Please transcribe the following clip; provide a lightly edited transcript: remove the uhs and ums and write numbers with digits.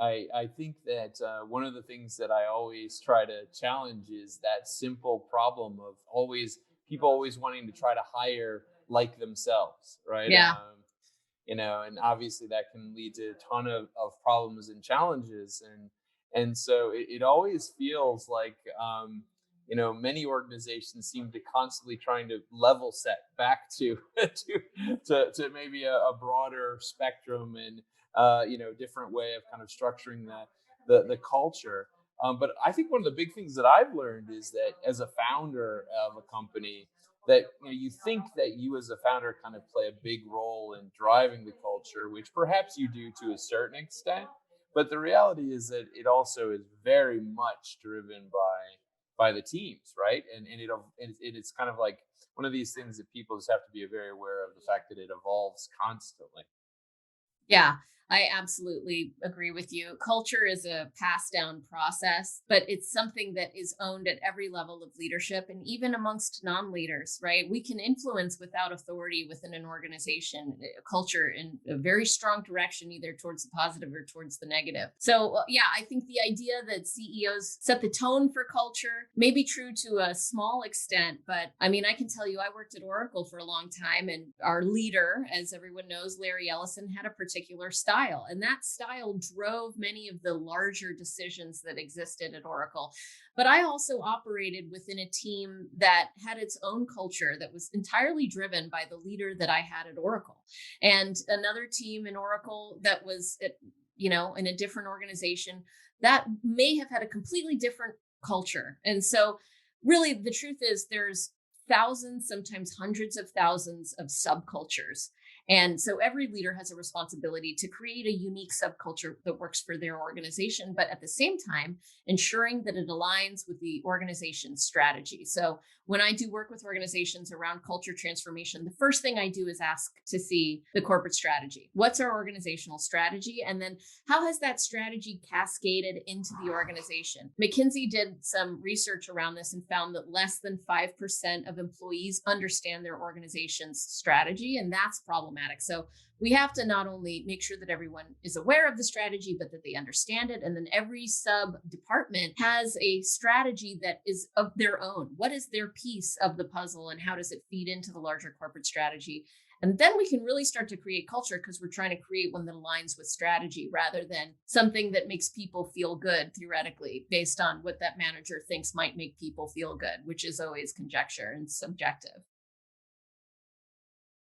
I think that one of the things that I always try to challenge is that simple problem of always people always wanting to try to hire like themselves, right? Yeah. And obviously that can lead to a ton of problems and challenges, and so it always feels like many organizations seem to constantly trying to level set back to to maybe a broader spectrum and different way of kind of structuring the culture. But I think one of the big things that I've learned is that as a founder of a company, that you think that you as a founder kind of play a big role in driving the culture, which perhaps you do to a certain extent. But the reality is that it also is very much driven by the teams, right? And it's kind of like one of these things that people just have to be very aware of the fact that it evolves constantly. Yeah, I absolutely agree with you. Culture is a passed down process, but it's something that is owned at every level of leadership and even amongst non leaders, right? We can influence without authority within an organization, culture in a very strong direction, either towards the positive or towards the negative. So, yeah, I think the idea that CEOs set the tone for culture may be true to a small extent, but I mean, I can tell you, I worked at Oracle for a long time, and our leader, as everyone knows, Larry Ellison, had a particular style, and that style drove many of the larger decisions that existed at Oracle. But I also operated within a team that had its own culture that was entirely driven by the leader that I had at Oracle, and another team in Oracle that was at, in a different organization that may have had a completely different culture. And so really the truth is there's thousands, sometimes hundreds of thousands of subcultures. And so every leader has a responsibility to create a unique subculture that works for their organization, but at the same time, ensuring that it aligns with the organization's strategy. So when I do work with organizations around culture transformation, the first thing I do is ask to see the corporate strategy. What's our organizational strategy? And then how has that strategy cascaded into the organization? McKinsey did some research around this and found that less than 5% of employees understand their organization's strategy, and that's problematic. So we have to not only make sure that everyone is aware of the strategy, but that they understand it. And then every sub department has a strategy that is of their own. What is their piece of the puzzle, and how does it feed into the larger corporate strategy? And then we can really start to create culture, because we're trying to create one that aligns with strategy rather than something that makes people feel good theoretically based on what that manager thinks might make people feel good, which is always conjecture and subjective.